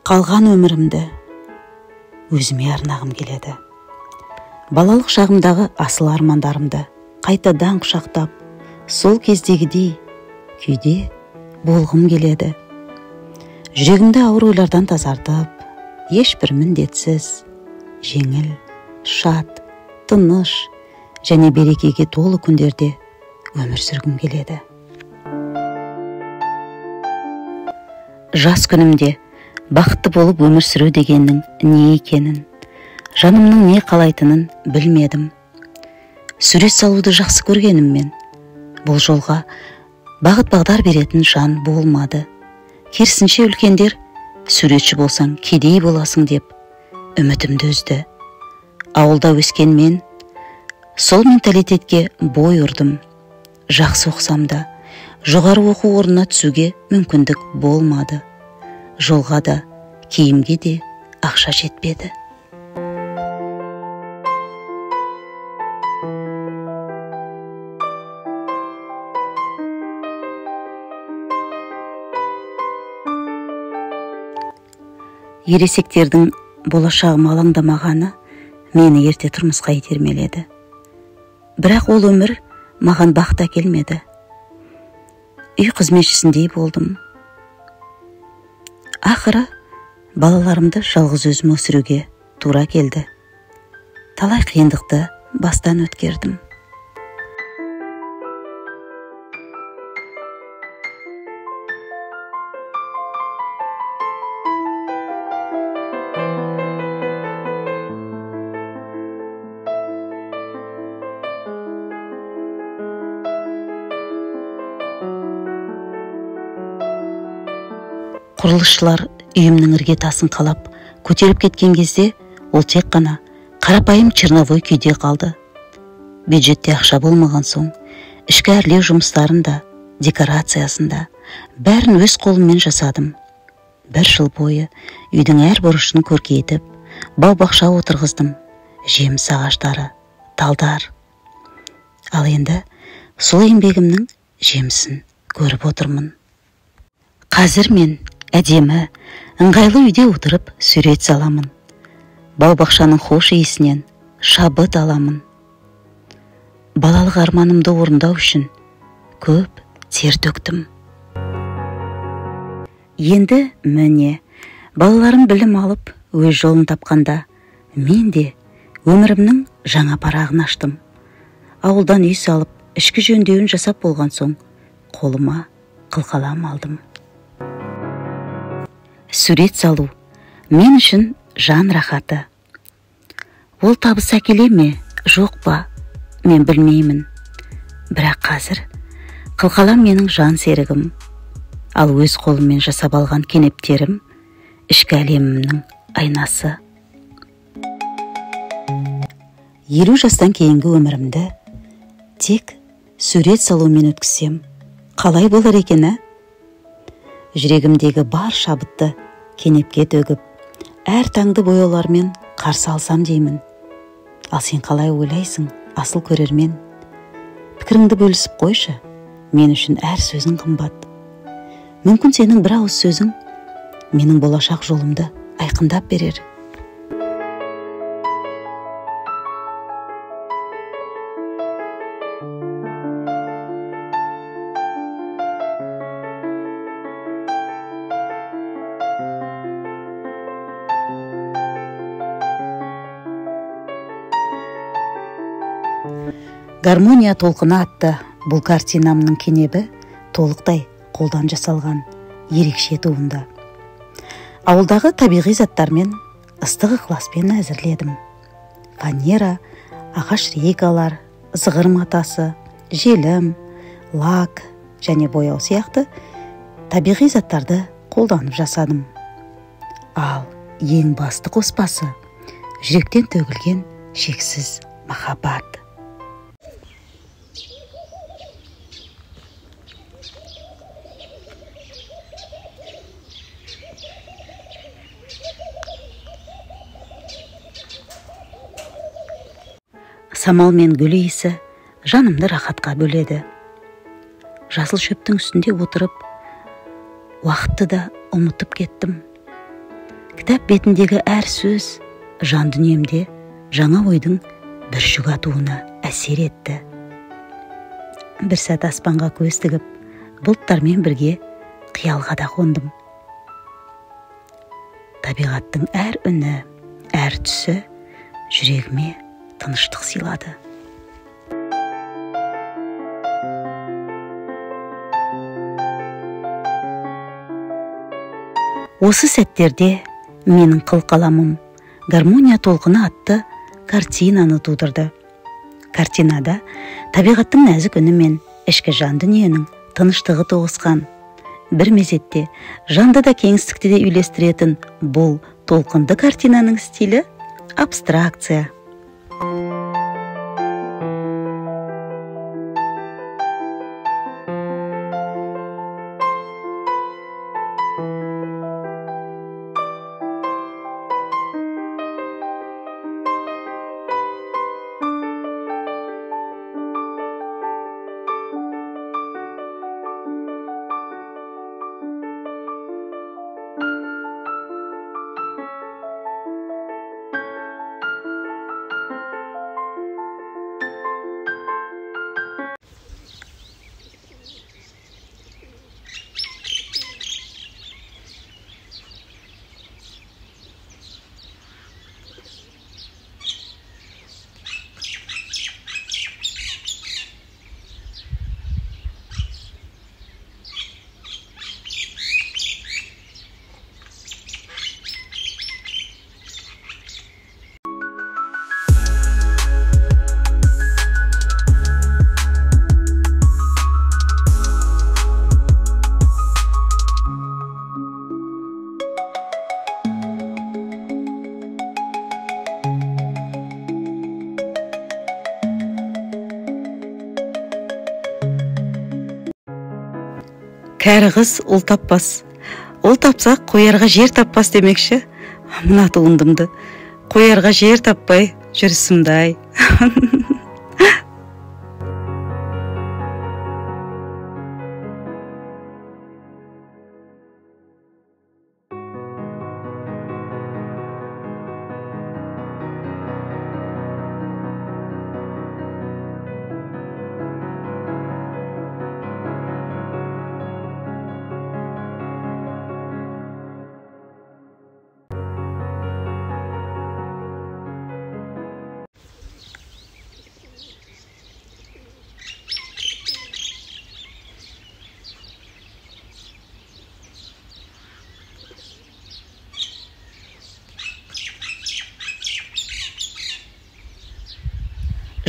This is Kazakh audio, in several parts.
Қалған өмірімді өзіме арнағым келеді. Балалық шағымдағы асыл армандарымды қайтадан құшақтап, сол кездегідей күйде болғым келеді. Жүрегімді ауыр ойлардан тазартып, ешбір міндетсіз, жеңіл, шат, тыныш және берекеге толы күндерде өмір сүргім келеді. Жас күнімде бақытты болып өмір сүру дегеннің не екенін, жанымның не қалайтынын білмедім. Сурет салуды жақсы көргеніммен, бұл жолға бағыт-бағдар беретін жан болмады. Керісінше үлкендер, суретші болсаң кедей боласың деп, үмітімді үзді. Ауылда өскен мен, сол менталитетке бой ұрдым. Жақсы оқысам да, жоғары оқу орнына түсуге мүмкіндік болмады. Жолға да, киімге де ақша жетпеді. Ересектердің болашағым алаңдамағаны мені ерте тұрмысқа итермеледі. Бірақ ол өмір маған бақыт әкелмеді. Үй қызметшісіндей болдым. Ақыры балаларымды жалғыз өзім өсіруге тура келді. Талай қиындықты бастан өткердім. Құрылысшылар үйімнің іргетасын қалап, көтеріп кеткен кезде, ол тек қана қарапайым черновой күйде қалды. Бюджетте ақша болмаған соң, ішкі әрлеу жұмыстарында, декорациясында бәрін өз қолыммен жасадым. Бір жыл бойы үйдің әр бұрышын көркейтіп, бау-бақша отырғыздым, жеміс ағаштары, талдар. Ал енді сол еңбегімнің жемісін көріп отырмын. Қазір мен әдемі, ыңғайлы үйде отырып сурет саламын. Бау-бақшаның хош иісінен шабыт аламын. Балалық арманымды орындау үшін көп тер төктім. Енді міне, балаларым білім алып, өз жолын тапқанда, мен де өмірімнің жаңа парағын аштым. Ауылдан үй салып, ішкі жөндеуін жасап болған соң, қолыма қылқалам алдым. Сурет салу мен үшін жан рахаты. Ол табыс әкеле ме, жоқ па, мен білмеймін. Бірақ қазір қылқалам менің жан серігім, ал өз қолыммен жасап алған кенептерім ішкі әлемімнің айнасы. 50 жастан кейінгі өмірімді тек сурет салумен өткізсем, қалай болар екен? Жүрегімдегі бар шабытты кенепке төгіп, әр таңды бояулармен қарсы алсам деймін. Ал сен қалай ойлайсың, асыл көрермен? Пікіріңді бөлісіп қойшы, мен үшін әр сөзің қымбат. Мүмкін сенің бір ауыз сөзің менің болашақ жолымды айқындап берер. Гармония толқыны атты бұл картинамның кенебі толықтай қолдан жасалған ерекше туынды. Ауылдағы табиғи заттармен ыстық ықыласпен әзірледім. Фанера, ағаш рейкалар, зығыр матасы, желім, лак және бояу сияқты табиғи заттарды қолданып жасадым. Ал ең басты қоспасы жүректен төгілген шексіз махаббат. Самал мен гүл иісі жанымды рахатқа бөледі. Жасыл шөптің үстінде отырып, уақытты да ұмытып кеттім. Кітап бетіндегі әр сөз жан дүниемде жаңа ойдың бір жүк атуына әсер етті. Бір сәт аспанға көз тігіп, бұлттармен бірге қиялға да қондым. Табиғаттың әр үні, әр түсі жүрегіме тыныштық сыйлады. Осы сәттерде менің қылқаламым «Гармония толқыны» атты картинаны тудырды. Картинада табиғаттың нәзік үні мен ішкі жан дүниенің тыныштығы тоғысқан. Бір мезетте жанды да кеңістікті де үйлестіретін бұл толқынды картинаның стилі абстракция. Кәрі қыз ұл таппас. Ұл тапса, қоярға жер таппас демекші. Мына туындымды. Қоярға жер таппай, жүрсімді-ай.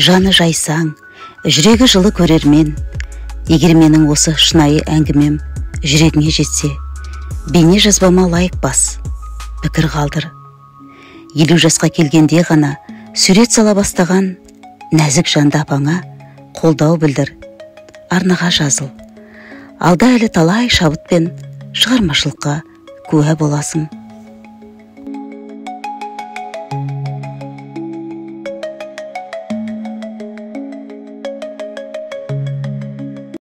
Жаны жайсаң, жүрегі жылы көрермен, егер менің осы шынайы әңгімем жүрегіңе жетсе, бейне жазбама лайық бас, пікір қалдыр. 50 жасқа келгенде ғана сурет сала бастаған нәзік жанды апаңа қолдау білдір, арнаға жазыл. Алда әлі талай шабыт пен шығармашылыққа куә боласың.